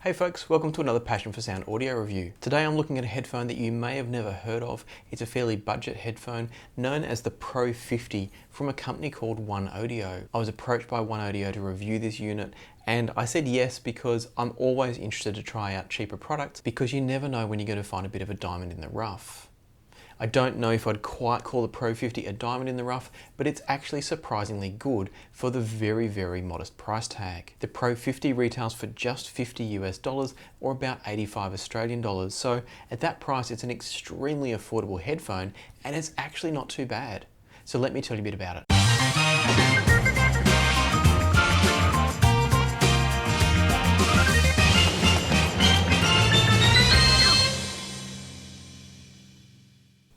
Hey folks, welcome to another Passion for Sound audio review. Today I'm looking at a headphone that you may have never heard of. It's a fairly budget headphone known as the Pro 50 from a company called OneOdio. I was approached by OneOdio to review this unit and I said yes because I'm always interested to try out cheaper products because you never know when you're going to find a bit of a diamond in the rough. I don't know if I'd quite call the Pro 50 a diamond in the rough, but it's actually surprisingly good for the very modest price tag. The Pro 50 retails for just $50 or about 85 Australian dollars. So at that price, it's an extremely affordable headphone and it's actually not too bad. So let me tell you a bit about it.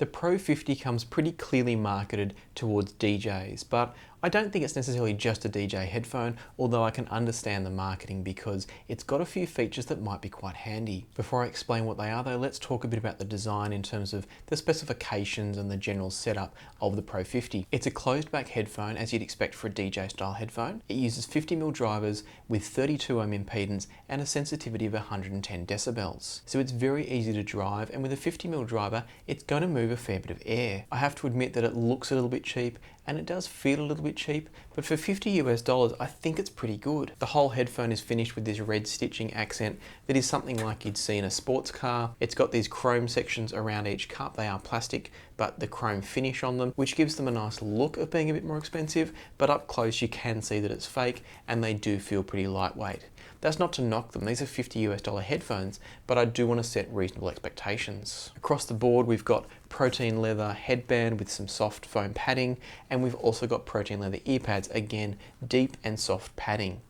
The Pro 50 comes pretty clearly marketed towards DJs, but I don't think it's necessarily just a DJ headphone, although I can understand the marketing because it's got a few features that might be quite handy. Before I explain what they are though, let's talk a bit about the design in terms of the specifications and the general setup of the Pro 50. It's a closed back headphone as you'd expect for a DJ style headphone. It uses 50mm drivers with 32 ohm impedance and a sensitivity of 110 decibels. So it's very easy to drive, and with a 50mm driver, it's going to move a fair bit of air. I have to admit that it looks a little bit cheap and it does feel a little bit cheap, but for $50 I think it's pretty good. The whole headphone is finished with this red stitching accent that is something like you'd see in a sports car. It's got these chrome sections around each cup. They are plastic, but the chrome finish on them, which gives them a nice look of being a bit more expensive, but up close you can see that it's fake and they do feel pretty lightweight. That's not to knock them, these are $50 headphones, but I do want to set reasonable expectations. Across the board we've got protein leather headband with some soft foam padding, and we've also got protein leather ear pads, again deep and soft padding.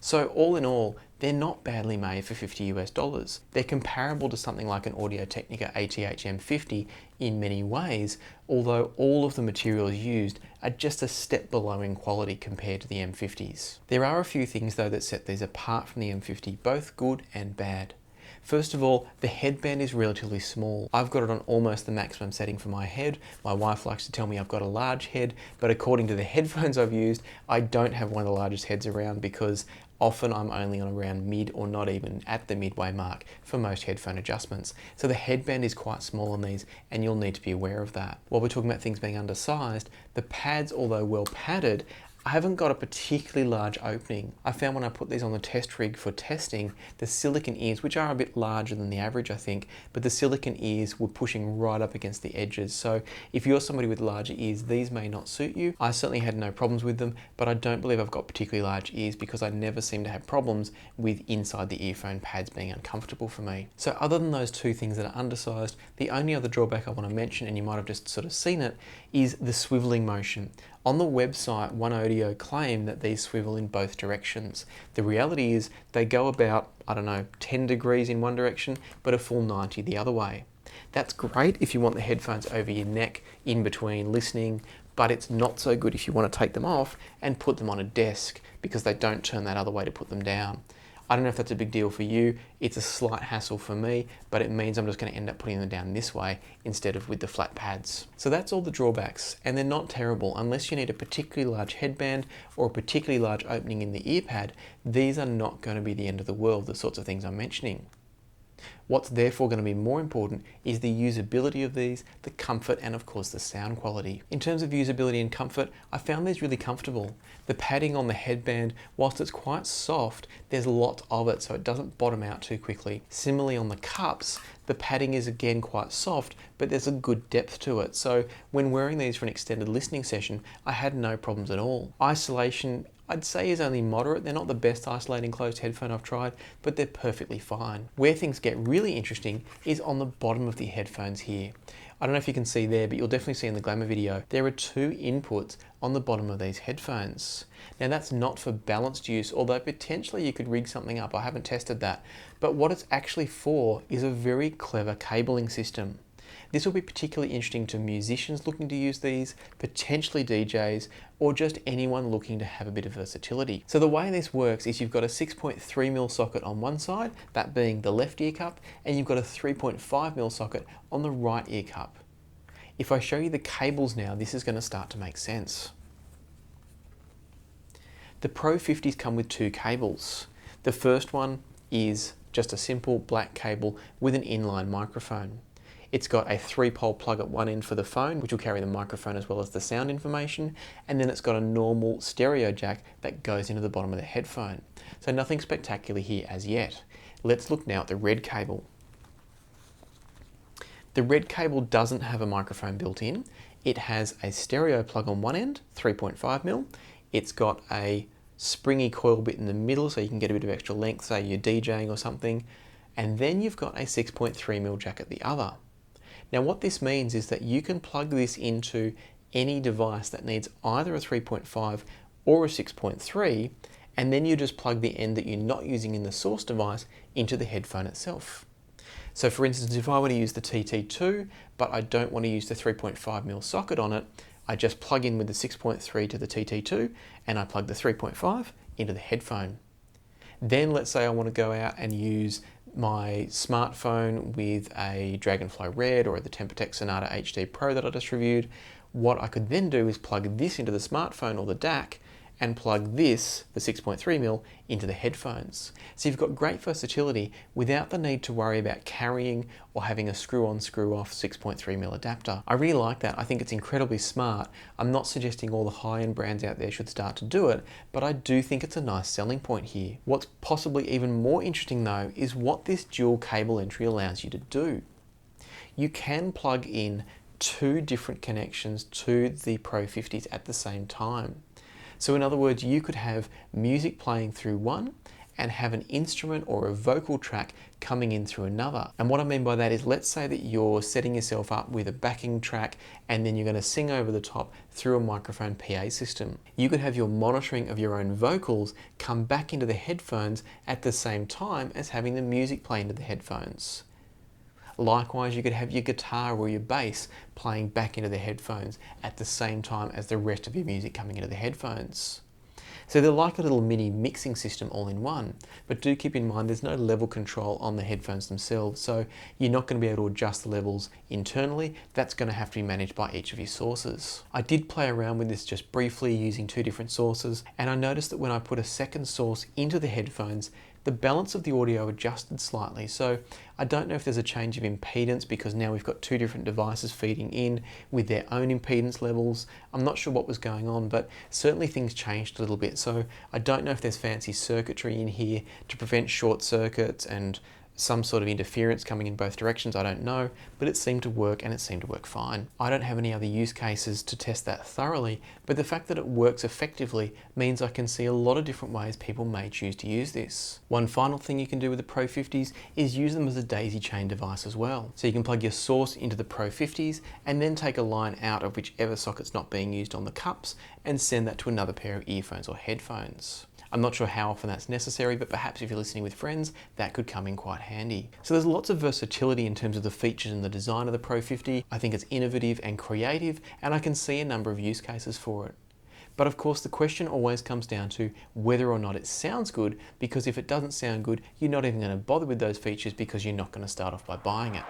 So all in all, they're not badly made for $50. They're comparable to something like an Audio-Technica ATH-M50 in many ways, although all of the materials used are just a step below in quality compared to the M50s. There are a few things though that set these apart from the M50, both good and bad. First of all, the headband is relatively small. I've got it on almost the maximum setting for my head. My wife likes to tell me I've got a large head, but according to the headphones I've used, I don't have one of the largest heads around because often I'm only on around mid or not even at the midway mark for most headphone adjustments. So the headband is quite small on these and you'll need to be aware of that. While we're talking about things being undersized, the pads, although well padded, I haven't got a particularly large opening. I found when I put these on the test rig for testing, the silicone ears, which are a bit larger than the average I think, but the silicone ears were pushing right up against the edges. So if you're somebody with larger ears, these may not suit you. I certainly had no problems with them, but I don't believe I've got particularly large ears because I never seem to have problems with inside the earphone pads being uncomfortable for me. So other than those two things that are undersized, the only other drawback I want to mention, and you might have just sort of seen it, is the swiveling motion. On the website, OneOdio claim that these swivel in both directions. The reality is they go about, 10 degrees in one direction, but a full 90 the other way. That's great if you want the headphones over your neck in between listening, but it's not so good if you want to take them off and put them on a desk because they don't turn that other way to put them down. I don't know if that's a big deal for you. It's a slight hassle for me, but it means I'm just going to end up putting them down this way instead of with the flat pads. So that's all the drawbacks, and they're not terrible. Unless you need a particularly large headband or a particularly large opening in the ear pad, these are not going to be the end of the world, the sorts of things I'm mentioning. What's therefore going to be more important is the usability of these, the comfort, and of course the sound quality. In terms of usability and comfort, I found these really comfortable. The padding on the headband, whilst it's quite soft, there's lots of it so it doesn't bottom out too quickly. Similarly on the cups, the padding is again quite soft, but there's a good depth to it. So when wearing these for an extended listening session, I had no problems at all. Isolation, I'd say, is only moderate. They're not the best isolating closed headphone I've tried, but they're perfectly fine. Where things get really interesting is on the bottom of the headphones here. I don't know if you can see there, but you'll definitely see in the Glamour video, there are two inputs on the bottom of these headphones. Now that's not for balanced use, although potentially you could rig something up. I haven't tested that. But what it's actually for is a very clever cabling system. This will be particularly interesting to musicians looking to use these, potentially DJs, or just anyone looking to have a bit of versatility. So the way this works is you've got a 6.3mm socket on one side, that being the left ear cup, and you've got a 3.5mm socket on the right ear cup. If I show you the cables now, this is going to start to make sense. The Pro 50s come with two cables. The first one is just a simple black cable with an inline microphone. It's got a 3-pole plug at one end for the phone, which will carry the microphone as well as the sound information, and then it's got a normal stereo jack that goes into the bottom of the headphone. So nothing spectacular here as yet. Let's look now at the red cable. The red cable doesn't have a microphone built in. It has a stereo plug on one end, 3.5mm. It's got a springy coil bit in the middle so you can get a bit of extra length, say you're DJing or something. And then you've got a 6.3mm jack at the other. Now what this means is that you can plug this into any device that needs either a 3.5 or a 6.3, and then you just plug the end that you're not using in the source device into the headphone itself. So for instance, if I were to use the TT2, but I don't want to use the 3.5mm socket on it, I just plug in with the 6.3 to the TT2 and I plug the 3.5 into the headphone. Then let's say I want to go out and use my smartphone with a Dragonfly Red or the Tempur-Tech Sonata HD Pro that I just reviewed. What I could then do is plug this into the smartphone or the DAC and plug this, the 6.3mm, into the headphones. So you've got great versatility without the need to worry about carrying or having a screw-on, screw-off 6.3mm adapter. I really like that. I think it's incredibly smart. I'm not suggesting all the high-end brands out there should start to do it, but I do think it's a nice selling point here. What's possibly even more interesting though is what this dual cable entry allows you to do. You can plug in 2 different connections to the Pro 50s at the same time. So in other words, you could have music playing through one and have an instrument or a vocal track coming in through another. And what I mean by that is, let's say that you're setting yourself up with a backing track and then you're going to sing over the top through a microphone PA system. You could have your monitoring of your own vocals come back into the headphones at the same time as having the music play into the headphones. Likewise, you could have your guitar or your bass playing back into the headphones at the same time as the rest of your music coming into the headphones. So they're like a little mini mixing system all in one, but do keep in mind there's no level control on the headphones themselves, so you're not going to be able to adjust the levels internally. That's going to have to be managed by each of your sources. I did play around with this just briefly using 2 different sources, and I noticed that when I put a second source into the headphones, the balance of the audio adjusted slightly. So I don't know if there's a change of impedance because now we've got 2 different devices feeding in with their own impedance levels. I'm not sure what was going on, but certainly things changed a little bit. So I don't know if there's fancy circuitry in here to prevent short circuits and some sort of interference coming in both directions. I don't know, but it seemed to work and it seemed to work fine. I don't have any other use cases to test that thoroughly, but the fact that it works effectively means I can see a lot of different ways people may choose to use this. One final thing you can do with the Pro 50s is use them as a daisy chain device as well. So you can plug your source into the Pro 50s and then take a line out of whichever socket's not being used on the cups and send that to another pair of earphones or headphones. I'm not sure how often that's necessary, but perhaps if you're listening with friends, that could come in quite handy. So there's lots of versatility in terms of the features and the design of the Pro 50. I think it's innovative and creative, and I can see a number of use cases for it. But of course, the question always comes down to whether or not it sounds good, because if it doesn't sound good, you're not even going to bother with those features because you're not going to start off by buying it.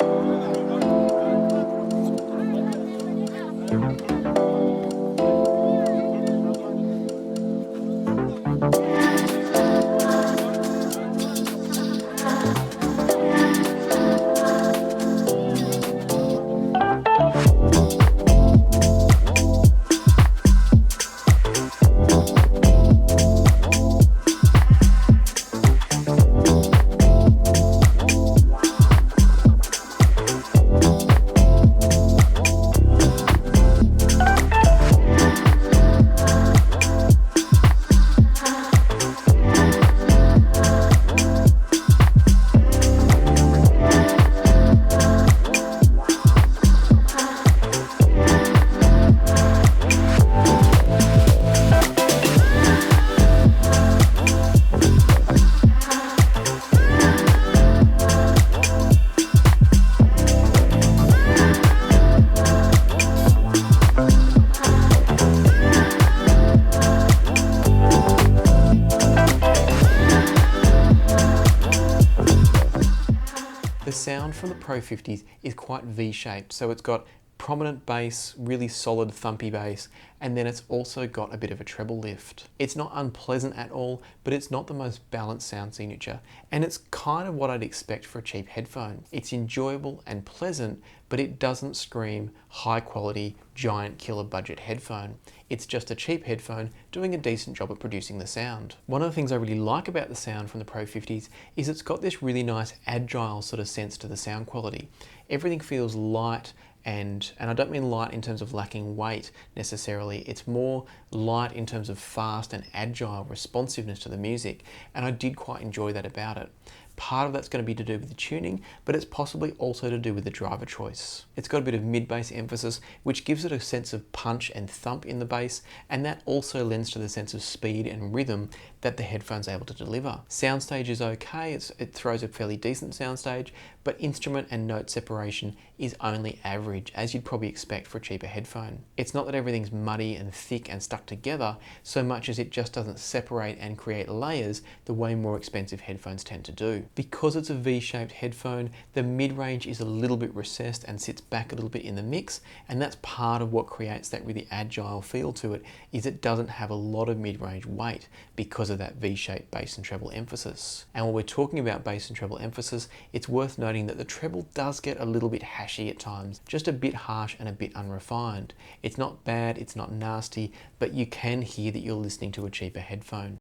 The sound from the Pro 50s is quite V-shaped, so it's got prominent bass, really solid thumpy bass, and then it's also got a bit of a treble lift. It's not unpleasant at all, but it's not the most balanced sound signature, and it's kind of what I'd expect for a cheap headphone. It's enjoyable and pleasant, but it doesn't scream high quality, giant killer budget headphone. It's just a cheap headphone doing a decent job at producing the sound. One of the things I really like about the sound from the Pro 50s is it's got this really nice agile sort of sense to the sound quality. Everything feels light, and I don't mean light in terms of lacking weight necessarily, it's more light in terms of fast and agile responsiveness to the music, and I did quite enjoy that about it. Part of that's going to be to do with the tuning, but it's possibly also to do with the driver choice. It's got a bit of mid-bass emphasis, which gives it a sense of punch and thump in the bass, and that also lends to the sense of speed and rhythm that the headphone's able to deliver. Soundstage is okay, it throws a fairly decent soundstage, but instrument and note separation is only average, as you'd probably expect for a cheaper headphone. It's not that everything's muddy and thick and stuck together, so much as it just doesn't separate and create layers the way more expensive headphones tend to do. Because it's a V-shaped headphone, the mid-range is a little bit recessed and sits back a little bit in the mix, and that's part of what creates that really agile feel to it, is it doesn't have a lot of mid-range weight because of that V-shaped bass and treble emphasis. And while we're talking about bass and treble emphasis, it's worth noting that the treble does get a little bit hashy at times, just a bit harsh and a bit unrefined. It's not bad, it's not nasty, but you can hear that you're listening to a cheaper headphone.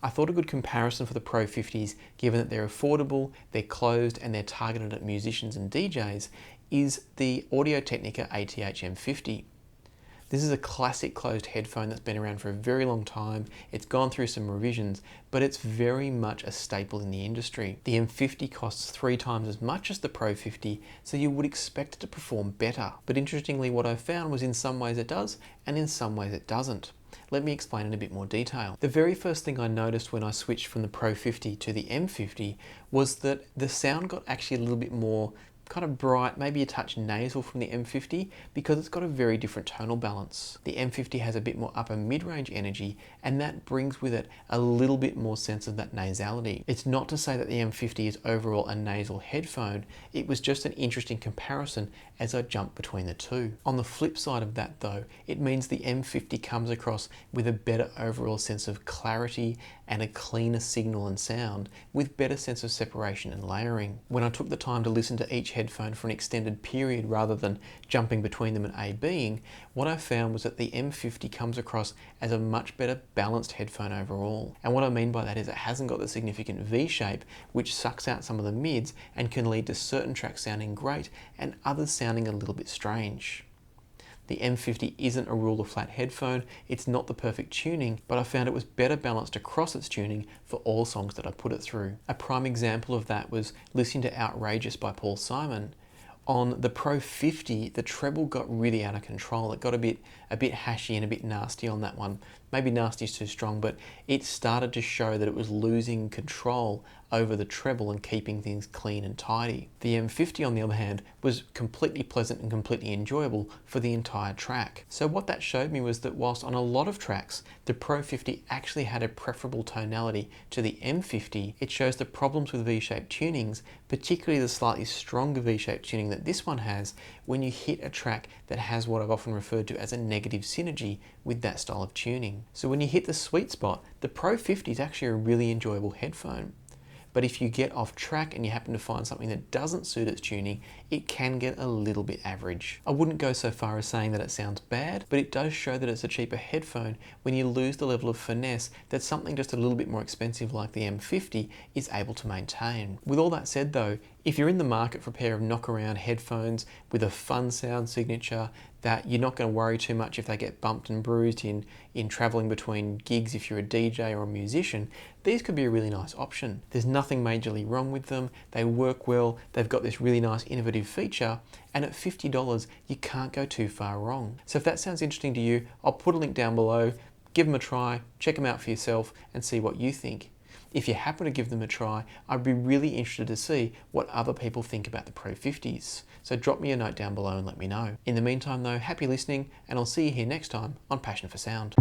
I thought a good comparison for the Pro 50s, given that they're affordable, they're closed, and they're targeted at musicians and DJs, is the Audio-Technica ATH-M50. This is a classic closed headphone that's been around for a very long time. It's gone through some revisions, but it's very much a staple in the industry. The M50 costs 3 times as much as the Pro 50, so you would expect it to perform better. But interestingly, what I found was in some ways it does, and in some ways it doesn't. Let me explain in a bit more detail. The very first thing I noticed when I switched from the Pro 50 to the M50 was that the sound got actually a little bit more kind of bright, maybe a touch nasal from the M50 because it's got a very different tonal balance. The M50 has a bit more upper mid-range energy, and that brings with it a little bit more sense of that nasality. It's not to say that the M50 is overall a nasal headphone, it was just an interesting comparison as I jumped between the two. On the flip side of that though, it means the M50 comes across with a better overall sense of clarity and a cleaner signal and sound with better sense of separation and layering. When I took the time to listen to each headphone for an extended period rather than jumping between them and A-Bing, what I found was that the M50 comes across as a much better balanced headphone overall. And what I mean by that is it hasn't got the significant V-shape which sucks out some of the mids and can lead to certain tracks sounding great and others sounding a little bit strange. The M50 isn't a ruler flat headphone, it's not the perfect tuning, but I found it was better balanced across its tuning for all songs that I put it through. A prime example of that was listening to Outrageous by Paul Simon. On the Pro 50, the treble got really out of control. It got a bit hashy and a bit nasty on that one. Maybe nasty is too strong, but it started to show that it was losing control over the treble and keeping things clean and tidy. The M50, on the other hand, was completely pleasant and completely enjoyable for the entire track. So what that showed me was that whilst on a lot of tracks, the Pro 50 actually had a preferable tonality to the M50, it shows the problems with V-shaped tunings, particularly the slightly stronger V-shaped tuning that this one has, when you hit a track that has what I've often referred to as a negative synergy with that style of tuning. So when you hit the sweet spot, the Pro 50 is actually a really enjoyable headphone. But if you get off track and you happen to find something that doesn't suit its tuning, it can get a little bit average. I wouldn't go so far as saying that it sounds bad, but it does show that it's a cheaper headphone when you lose the level of finesse that something just a little bit more expensive like the M50 is able to maintain. With all that said though, if you're in the market for a pair of knock-around headphones with a fun sound signature that you're not going to worry too much if they get bumped and bruised in traveling between gigs if you're a DJ or a musician, these could be a really nice option. There's nothing majorly wrong with them, they work well, they've got this really nice innovative feature, and at $50 you can't go too far wrong. So if that sounds interesting to you, I'll put a link down below, give them a try, check them out for yourself and see what you think. If you happen to give them a try, I'd be really interested to see what other people think about the Pro 50s. So drop me a note down below and let me know. In the meantime though, happy listening, and I'll see you here next time on Passion for Sound.